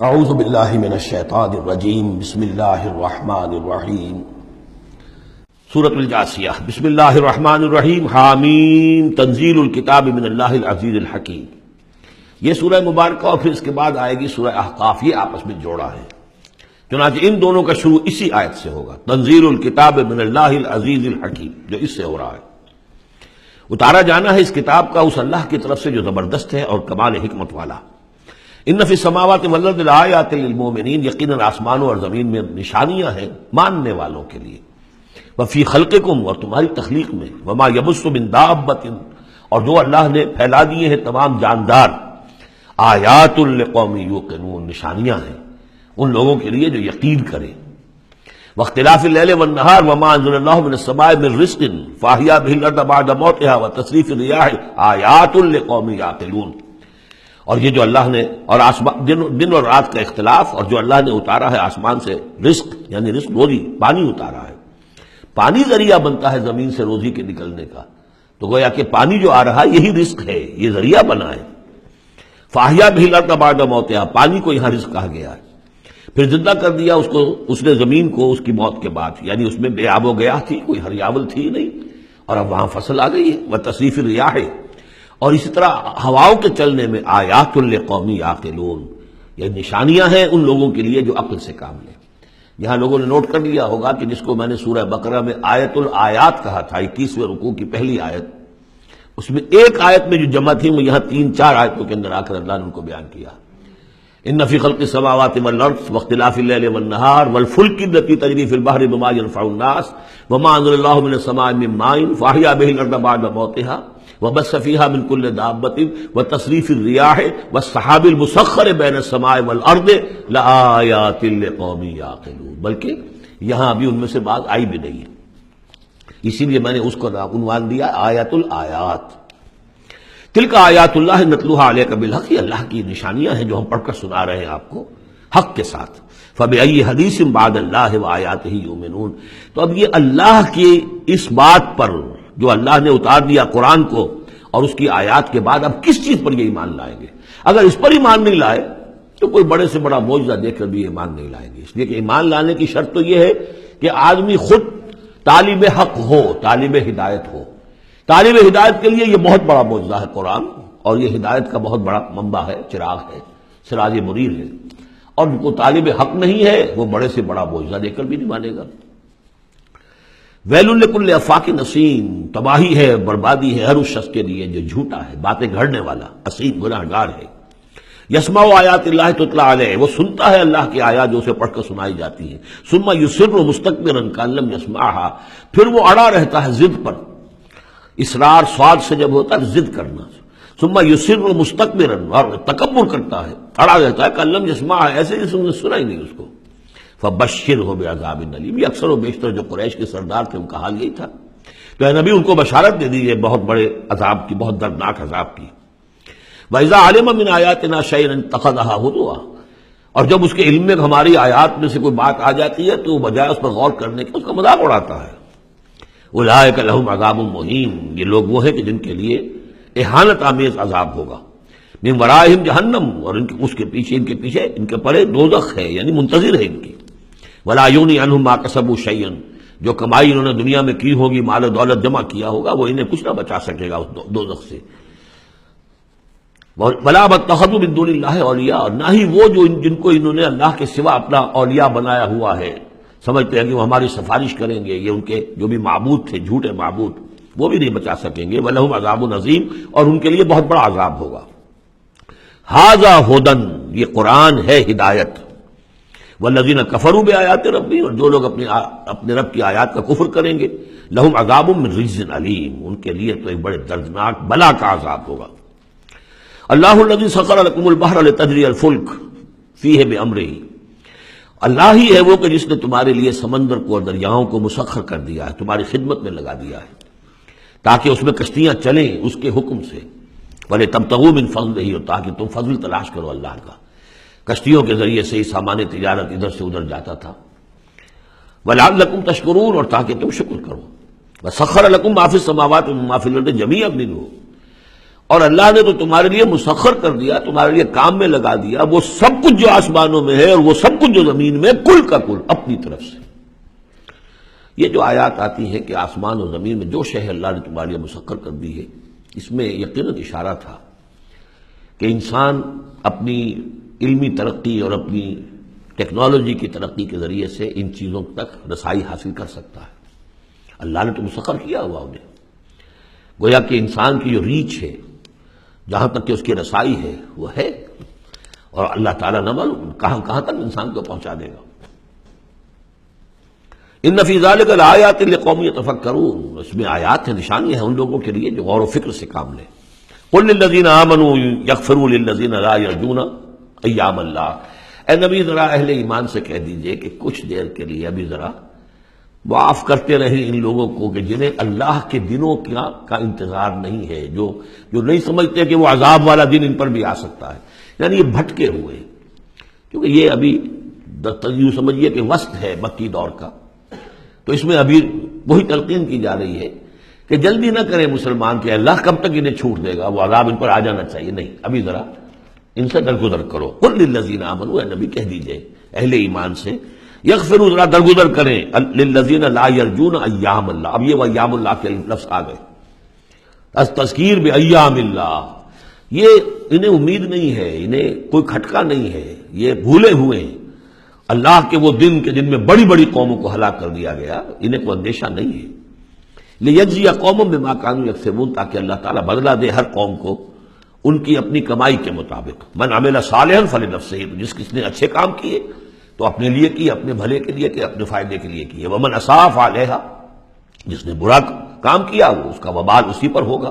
اعوذ باللہ من الشیطان الرجیم بسم اللہ الرحمن الرحیم سورۃ الجاثیہ بسم اللہ الرحمن الرحیم حامیم تنزیل الکتاب من اللہ العزیز الحکیم. یہ سورہ مبارکہ اور پھر اس کے بعد آئے گی سورہ احقاف، یہ آپس میں جوڑا ہے، چنانچہ ان دونوں کا شروع اسی آیت سے ہوگا، تنزیل الکتاب من اللہ العزیز الحکیم، جو اس سے ہو رہا ہے. اتارا جانا ہے اس کتاب کا اس اللہ کی طرف سے جو زبردست ہے اور کمال حکمت والا. ان فی السماوات والارض لآیات للمؤمنین، یقیناً آسمانوں اور زمین میں نشانیاں ہیں ماننے والوں کے لیے. وفی خلقکم، اور تمہاری تخلیق میں، وما یبث من دابۃ، اور جو اللہ نے پھیلا دیے ہیں تمام جاندار. آیات لقوم یوقنون، نشانیاں ہیں ان لوگوں کے لیے جو یقین کریں. واختلاف اللیل والنہار وما انزل اللہ من السماء من رزق فاحیا به الارض بعد موتها وتصریف الریاح آیات لقوم یعقلون. اور یہ جو اللہ نے اور دن اور رات کا اختلاف، اور جو اللہ نے اتارا ہے آسمان سے رزق، یعنی رزق روزی، پانی اتارا ہے. پانی ذریعہ بنتا ہے زمین سے روزی کے نکلنے کا، تو گویا کہ پانی جو آ رہا ہے یہی رزق ہے، یہ ذریعہ بنا ہے. فاحیا به الارض بعد موتها، پانی کو یہاں رزق کہا گیا ہے. پھر زندہ کر دیا اس نے زمین کو اس کی موت کے بعد، یعنی اس میں بے آب و گیا تھی، کوئی ہریاول تھی نہیں، اور اب وہاں فصل آ گئی ہے. وتصریف الریاح، اور اسی طرح ہواؤں کے چلنے میں آیات لقوم یعقلون، یہ نشانیاں ہیں ان لوگوں کے لیے جو عقل سے کام لیں. یہاں لوگوں نے نوٹ کر لیا ہوگا کہ جس کو میں نے سورہ بقرہ میں آیت الآیات کہا تھا، 21ویں رکوع کی پہلی آیت، اس میں ایک آیت میں جو جمع تھی وہ یہاں 3-4 آیتوں کے اندر آ کر اللہ نے ان کو بیان کیا. ان فی خلق السماوات والارض واختلاف اللیل والنہار والفلک التی تجری فی البحر بما ينفع الناس وما انزل اللہ من السماء من ماء فاحیا به الارض بعد موتها وبث فيها من كل دابة وتصريف الرياح والسحاب المسخر بين السماء والارض لآیات لقوم یعقلون. بلکہ یہاں ابھی ان میں سے بات آئی بھی نہیں ہے، اسی لیے میں نے اس کو عنوان دیا آیات الآیات. تلک آیات اللہ نتلوها علیک بالحق، یہ اللہ کی نشانیاں ہیں جو ہم پڑھ کر سنا رہے ہیں آپ کو حق کے ساتھ. فبأی حدیث بعد اللہ وآیاتہ یؤمنون. تو اب یہ اللہ کی اس بات پر جو اللہ نے اتار دیا قرآن کو اور اس کی آیات کے بعد اب کس چیز پر یہ ایمان لائیں گے؟ اگر اس پر ایمان نہیں لائے تو کوئی بڑے سے بڑا معجزہ دیکھ کر بھی ایمان نہیں لائیں گے. اس لیے کہ ایمان لانے کی شرط تو یہ ہے کہ آدمی خود طالب حق ہو، طالب ہدایت ہو. طالب ہدایت کے لیے یہ بہت بڑا معجزہ ہے قرآن، اور یہ ہدایت کا بہت بڑا منبع ہے، چراغ ہے، سراج منیر ہے. اور جو طالب حق نہیں ہے وہ بڑے سے بڑا معجزہ دے کر بھی نہیں مانے گا. ویل لکل افاک نسیم، تباہی ہے، بربادی ہے ہر اس شخص کے لیے جو جھوٹا ہے، باتیں گھڑنے والا، اسیم، گناہ گار ہے. یسمع آیات اللہ تتلی علیہ، وہ سنتا ہے اللہ کی آیات جو اسے پڑھ کر سنائی جاتی ہیں. ثم یصر مستکبرا کأن لم یسمعها، پھر وہ اڑا رہتا ہے ضد پر. اصرار صاد سے جب ہوتا ہے ضد کرنا. ثم یصر مستکبرا، اور تکبر کرتا ہے، اڑا رہتا ہے کأن لم یسمعها، ایسے جیسے نے سنا ہی نہیں اس کو. فبشرہ بعذاب الیم، یہ اکثر و بیشتر جو قریش کے سردار تھے ان کا حال یہی تھا. تو اے نبی ان کو بشارت دے دیجیے بہت بڑے عذاب کی، بہت دردناک عذاب کی. وَإِذَا عَلِمَ مِنْ آیَاتِنَا شَيْئًا اتَّخَذَهَا هُزُوًا، اور جب اس کے علم میں ہماری آیات میں سے کوئی بات آ جاتی ہے تو وہ بجائے اس پر غور کرنے کے اس کا مذاق اڑاتا ہے. اولئک لہم عذاب مہین، یہ لوگ وہ ہیں کہ جن کے لیے اہانت آمیز عذاب ہوگا. من ورائہم جہنم، اور اس کے پیچھے ان کے پڑے دوزخ ہے، یعنی منتظر ہے ان کی. ولا یغنی عنہم ما کسبوا شیئا، جو کمائی انہوں نے دنیا میں کی ہوگی، مال و دولت جمع کیا ہوگا، وہ انہیں کچھ نہ بچا سکے گا اس دوزخ سے. ولا اتخذوا من دون اللہ اولیاء، اور نہ ہی وہ جن کو انہوں نے اللہ کے سوا اپنا اولیاء بنایا ہوا ہے، سمجھتے ہیں کہ وہ ہماری سفارش کریں گے. یہ ان کے جو بھی معبود تھے، جھوٹے معبود، وہ بھی نہیں بچا سکیں گے. ولہم عذاب عظیم، اور ان کے لیے بہت بڑا عذاب ہوگا. ھذا ھدی، یہ قرآن ہے ہدایت. والذین کفروا بآیات ربہم، اور جو لوگ اپنے رب کی آیات کا کفر کریں گے، لہم عذاب من رجز علیم، ان کے لیے تو ایک بڑے دردناک بلا کا عذاب ہوگا. اللہ الذی سخر لکم البحر لتجری الفلک فیہ بامرہ، اللہ ہی ہے وہ کہ جس نے تمہارے لیے سمندر کو اور دریاؤں کو مسخر کر دیا ہے، تمہاری خدمت میں لگا دیا ہے، تاکہ اس میں کشتیاں چلیں اس کے حکم سے. وَلِتَبْتَغُوا مِن فَضْلِهِ، اور تاکہ تم فضل تلاش کرو اللہ کا. کشتیوں کے ذریعے سے ہی سامان تجارت ادھر سے ادھر جاتا تھا. وَلَعَلَّكُمْ تَشْكُرُونَ، اور تاکہ تم شکر کرو. وَسَخَّرَ لَكُم مَّا فِي السَّمَاوَاتِ وَمَا فِي الْأَرْضِ جَمِيعًا مِّنْهُ، اور اللہ نے تو تمہارے لیے مسخر کر دیا، تمہارے لیے کام میں لگا دیا وہ سب کچھ جو آسمانوں میں ہے اور وہ سب کچھ جو زمین میں، کل کا کل اپنی طرف سے۔ یہ جو آیات آتی ہیں کہ آسمان اور زمین میں جو شے اللہ نے تمہارے لیے مسخر کر دی ہے، اس میں یقیناً اشارہ تھا کہ انسان اپنی علمی ترقی اور اپنی ٹیکنالوجی کی ترقی کے ذریعے سے ان چیزوں تک رسائی حاصل کر سکتا ہے۔ اللہ نے تو مسخر کیا ہوا انہیں، گویا کہ انسان کی جو ریچ ہے، جہاں تک کہ اس کی رسائی ہے وہ ہے، اور اللہ تعالیٰ نہ معلوم کہاں کہاں تک انسان کو پہنچا دے گا۔ ان فی ذلک لآیات لقوم یتفکرون، اس میں آیات ہیں، نشانیاں ہیں ان لوگوں کے لیے جو غور و فکر سے کام لیں۔ قل للذین آمنوا یغفروا للذین لا یرجون ایام اللہ، اے نبی ذرا اہل ایمان سے کہہ دیجئے کہ کچھ دیر کے لیے ابھی ذرا معاف کرتے رہیں ان لوگوں کو کہ جنہیں اللہ کے دنوں کا انتظار نہیں ہے، جو نہیں سمجھتے کہ وہ عذاب والا دن ان پر بھی آ سکتا ہے، یعنی یہ بھٹکے ہوئے، کیونکہ یہ ابھی یوں سمجھیے کہ وسط ہے مکی دور کا، تو اس میں ابھی وہی تلقین کی جا رہی ہے کہ جلدی نہ کرے مسلمان کہ اللہ کب تک انہیں چھوٹ دے گا، وہ عذاب ان پر آ جانا چاہیے، نہیں، ابھی ذرا ان سے درگزر کرو۔ قل للذین آمنوا، اے نبی کہہ دیجئے اہل ایمان سے، یغفروا ذرا درگزر کریں، للذین لا یرجون ایام اللہ، اب یہ وہ ایام اللہ کے لفظ آ گئے، تذکیر بایام اللہ، یہ انہیں امید نہیں ہے، انہیں کوئی کھٹکا نہیں ہے، یہ بھولے ہوئے ہیں اللہ کے وہ دن کے جن میں بڑی بڑی قوموں کو ہلاک کر دیا گیا، انہیں کوئی اندیشہ نہیں ہے۔ لیجزی قوم بما کانوا یکسبون، تاکہ اللہ تعالیٰ بدلہ دے ہر قوم کو ان کی اپنی کمائی کے مطابق۔ من عمل صالحا فلنفسہ، جس نے اچھے کام کیے تو اپنے لیے کیے، اپنے بھلے کے لیے کیے، اپنے فائدے کے لیے کیے، ومن اساء فعلیہا، جس نے برا کام کیا وہ اس کا وبال اسی پر ہوگا۔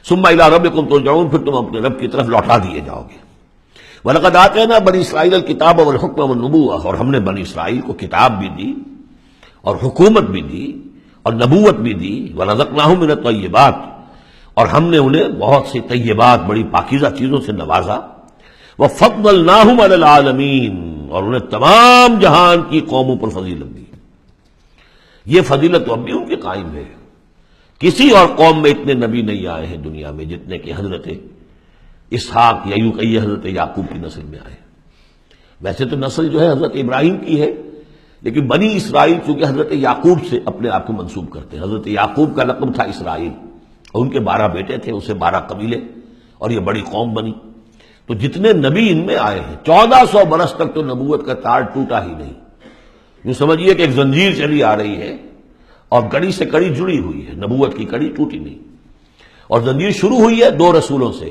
ثم الی ربکم ترجعون، پھر تم اپنے رب کی طرف لوٹا دیے جاؤ گے۔ وَلَقَدْ آتَيْنَا بَنِي إِسْرَائِيلَ الْكِتَابَ وَالْحُكْمَ وَالنُّبُوَّةَ، اور ہم نے بنی اسرائیل کو کتاب بھی دی اور حکومت بھی دی اور نبوت بھی دی۔ وَرَزَقْنَاهُم مِّنَ الطَّيِّبَاتِ، اور ہم نے انہیں بہت سی طیبات، بڑی پاکیزہ چیزوں سے نوازا۔ وَفَضَّلْنَاهُمْ عَلَى الْعَالَمِينَ، اور انہیں تمام جہان کی قوموں پر فضیلت دی۔ یہ فضیلت تو اب بھی ان کے قائم ہے، کسی اور قوم میں اتنے نبی نہیں آئے ہیں دنیا میں جتنے کہ حضرت اسحاق یا یوں کہیے حضرت یعقوب کی نسل میں آئے۔ ویسے تو نسل جو ہے حضرت ابراہیم کی ہے، لیکن بنی اسرائیل چونکہ حضرت یعقوب سے اپنے آپ کو منسوب کرتے ہیں، حضرت یعقوب کا لقب تھا اسرائیل، اور ان کے 12 بیٹے تھے، اسے 12 قبیلے، اور یہ بڑی قوم بنی۔ تو جتنے نبی ان میں آئے ہیں، 1400 برس تک تو نبوت کا تار ٹوٹا ہی نہیں، یوں سمجھیے کہ ایک زنجیر چلی آ رہی ہے اور کڑی سے کڑی جڑی ہوئی ہے، نبوت کی کڑی ٹوٹی نہیں، اور زنجیر شروع ہوئی ہے 2 رسولوں سے،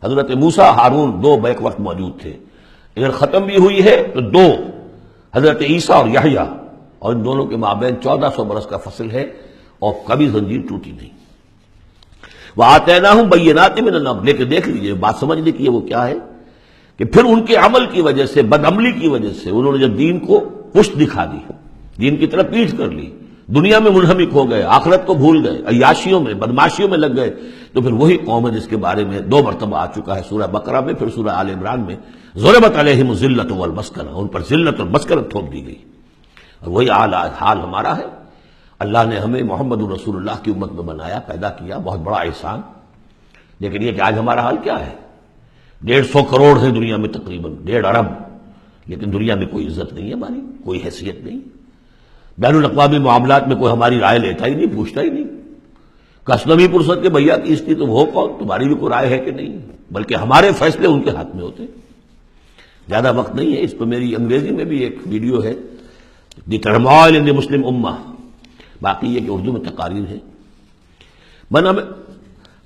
حضرت موسیٰ، ہارون، 2 بیک وقت موجود تھے، اگر ختم بھی ہوئی ہے تو 2 حضرت عیسیٰ اور یحییٰ، اور ان دونوں کے مابین 1400 برس کا فصل ہے اور کبھی زنجیر ٹوٹی نہیں۔ وَآتَيْنَاهُمْ بَيِّنَاتٍ مِّنَ الْأَمْرِ، لیکن دیکھ لیجیے بات سمجھنے کی وہ کیا ہے کہ پھر ان کے عمل کی وجہ سے، بدعملی کی وجہ سے، انہوں نے جب دین کو پشت دکھا دی، دین کی طرف پیٹھ کر لی، دنیا میں منہمک ہو گئے، آخرت کو بھول گئے، عیاشیوں میں، بدماشیوں میں لگ گئے، تو پھر وہی قوم ہے جس کے بارے میں 2 مرتبہ آ چکا ہے سورہ بقرہ میں، پھر سورہ آل عمران میں، ضربت علیہم الذلۃ والمسکنہ، ان پر ذلت اور مسکنت تھوپ دی گئی۔ اور وہی حال ہمارا ہے۔ اللہ نے ہمیں محمد رسول اللہ کی امت میں بنایا، پیدا کیا، بہت بڑا احسان، لیکن یہ کہ آج ہمارا حال کیا ہے؟ 150 کروڑ ہے دنیا میں، تقریباً 1.5 ارب، لیکن دنیا میں کوئی عزت نہیں ہے ہماری، کوئی حیثیت نہیں، بین الاقوامی معاملات میں کوئی ہماری رائے لیتا ہی نہیں، پوچھتا ہی نہیں۔ کسٹم ہی پرسد کے بھیا کی اس کی تم ہو کون، تمہاری بھی کوئی رائے ہے کہ نہیں، بلکہ ہمارے فیصلے ان کے ہاتھ میں ہوتے۔ زیادہ وقت نہیں ہے، اس پہ میری انگریزی میں بھی ایک ویڈیو ہے، دی ٹرموائل ان دی مسلم امہ، باقی یہ کہ اردو میں تقاریر ہے۔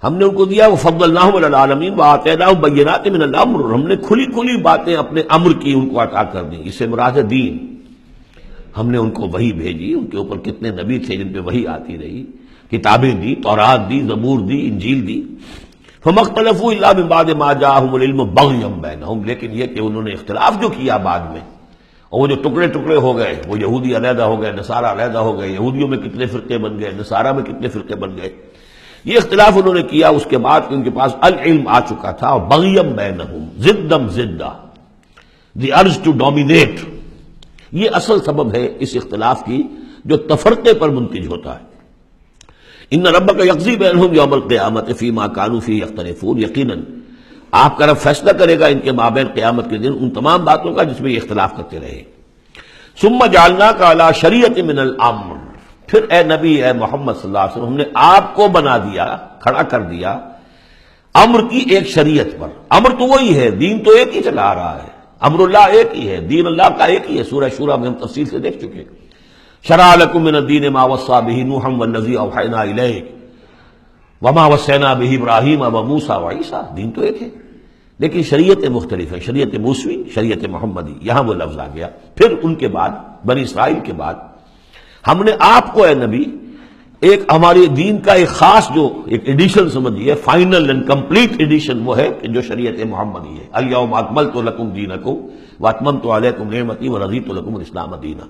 ہم نے ان کو دیا وَفَضَّلْنَاهُمْ عَلَى الْعَالَمِينَ وَآتَيْنَاهُمْ بَيِّنَاتٍ مِّنَ الْأَمْرِ، ہم نے کھلی کھلی باتیں اپنے امر کی ان کو عطا کر دیں، اس سے مراد ہے دین۔ ہم نے ان کو وحی بھیجی، ان کے اوپر کتنے نبی تھے جن پہ وحی آتی رہی، کتابیں دی، تورات دی، زبور دی، انجیل دی۔ فَمَا اخْتَلَفُوا إِلَّا مِن بَعْدِ مَا جَاءَهُمُ الْعِلْمُ بَغْيًا بَيْنَهُمْ، لیکن یہ کہ انہوں نے اختلاف جو کیا بعد میں، اور وہ جو ٹکڑے ٹکڑے ہو گئے، وہ یہودی علیحدہ ہو گئے، نصارہ علیحدہ ہو گئے، یہودیوں میں کتنے فرقے بن گئے، نصارہ میں کتنے فرقے بن گئے، یہ اختلاف انہوں نے کیا اس کے بعد کہ ان کے پاس العلم آ چکا تھا، اور بغیم بینہم، ضدم ضدہ، دی ارج ٹو ڈومینیٹ، یہ اصل سبب ہے اس اختلاف کی جو تفرقے پر منتج ہوتا ہے۔ ان ربک یقضی بینہم یوم القیامت فیما کانوا فیہ یختلفون، یقیناً آپ کا رب فیصلہ کرے گا ان کے مابین قیامت کے دن ان تمام باتوں کا جس میں یہ اختلاف کرتے رہے۔ ثم جعلناک علی شریعۃ من الامر، پھر اے نبی اے محمد صلی اللہ علیہ وسلم، ہم نے آپ کو بنا دیا، کھڑا کر دیا امر کی ایک شریعت پر۔ امر تو وہی ہے، دین تو ایک ہی چلا آ رہا ہے، امر اللہ ایک ہی ہے، دین اللہ کا ایک ہی ہے۔ سورہ شورى میں ہم تفصیل سے دیکھ چکے۔ شرع لکم من الدین ما وصى به نوحا والذی اوحینا الیک وما وصینا به ابراہیم وموسیٰ وعیسیٰ، دین تو ایک ہے لیکن شریعتیں مختلف ہیں، شریعت موسوی، شریعت محمدی، یہاں وہ لفظ آ گیا۔ پھر ان کے بعد بنی اسرائیل کے بعد ہم نے آپ کو اے نبی ایک ہمارے دین کا ایک خاص جو ایک ایڈیشن سمجھیے، فائنل اینڈ کمپلیٹ ایڈیشن وہ ہے کہ جو شریعت محمدی ہے۔ الیوم اکملت لکم دینکم واتممت علیکم نعمتی ورضیت لکم الاسلام دینا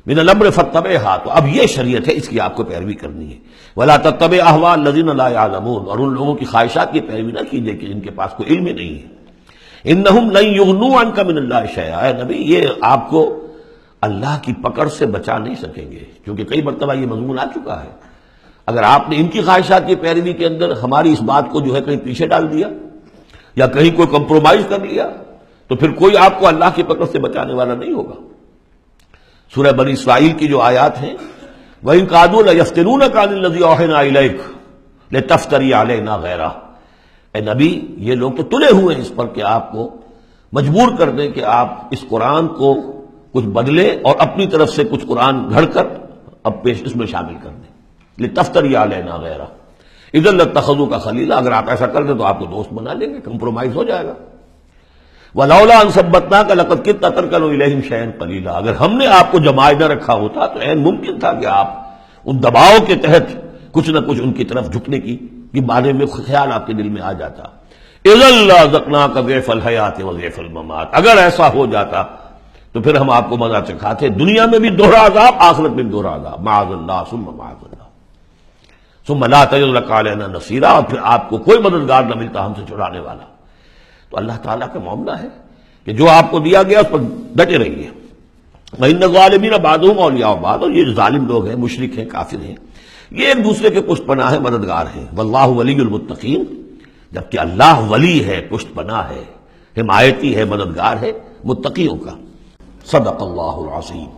من الامر فاتبعھا، تو اب یہ شریعت ہے، اس کی آپ کو پیروی کرنی ہے۔ ولا تتبع اہواء الذین لا یعلمون، اور ان لوگوں کی خواہشات کی پیروی نہ کیجیے کہ جن کے پاس کوئی علم ہی نہیں ہے۔ انہم لن یغنوا عنک من اللہ شیئا، اے نبی یہ آپ کو اللہ کی پکڑ سے بچا نہیں سکیں گے، کیونکہ کئی مرتبہ یہ مضمون آ چکا ہے۔ اگر آپ نے ان کی خواہشات کی پیروی کے اندر ہماری اس بات کو جو ہے کہیں پیچھے ڈال دیا یا کہیں کوئی کمپرومائز کر لیا تو پھر کوئی آپ کو اللہ کی پکڑ سے بچانے والا نہیں ہوگا۔ سورہ بنی اسرائیل کی جو آیات ہیں، وَإِن كَادُوا لَيَفْتِنُونَكَ عَنِ الَّذِي أَوْحَيْنَا إِلَيْكَ لِتَفْتَرِيَ عَلَيْنَا غَيْرَهُ، اے نبی یہ لوگ تو تلے ہوئے ہیں اس پر کہ آپ کو مجبور کر دیں کہ آپ اس قرآن کو کچھ بدلے اور اپنی طرف سے کچھ قرآن گھڑ کر اب پیش اس میں شامل کر دیں۔ لِتَفْتَرِيَ عَلَيْنَا غَيْرَهُ إِذًا لَاتَّخَذُوكَ خَلِيلًا، اگر آپ ایسا کر دیں تو آپ کو دوست بنا لیں گے، کمپرومائز ہو جائے گا۔ وَلَوْلَا أَن ثَبَّتْنَاكَ لَقَدْ كِدتَّ تَرْكَنُ إِلَيْهِمْ شَيْئًا قَلِيلًا، اگر ہم نے آپ کو جمائے نہ رکھا ہوتا تو عین ممکن تھا کہ آپ ان دباؤ کے تحت کچھ نہ کچھ ان کی طرف جھکنے کی بارے میں خیال آپ کے دل میں آ جاتا۔ إِذًا لَأَذَقْنَاكَ ضِعْفَ الْحَيَاةِ وَضِعْفَ الْمَمَاتِ، اگر ایسا ہو جاتا تو پھر ہم آپ کو مزہ چکھاتے، دنیا میں بھی دوہرا عذاب، آخرت میں بھی دوہرا عذاب، معاذ اللہ ثم معاذ اللہ ثم لا تجد لك علينا نصيرا، اور پھر آپ کو کوئی مددگار نہ ملتا ہم سے چھڑانے والا۔ تو اللہ تعالیٰ کا معاملہ ہے کہ جو آپ کو دیا گیا اس پر ڈٹے رہیے۔ وَإِنَّ الظَّالِمِينَ بَعْضُهُمْ أَوْلِيَاءُ بَعْضٍ، اور یہ ظالم لوگ ہیں، مشرک ہیں، کافر ہیں، یہ ایک دوسرے کے پشت پناہ ہیں، مددگار ہیں۔ وَاللَّهُ وَلِيُّ الْمُتَّقِينَ، جبکہ اللہ ولی ہے، پشت پناہ ہے، حمایتی ہے، مددگار ہے متقیوں کا۔ صدق اللہ العظیم۔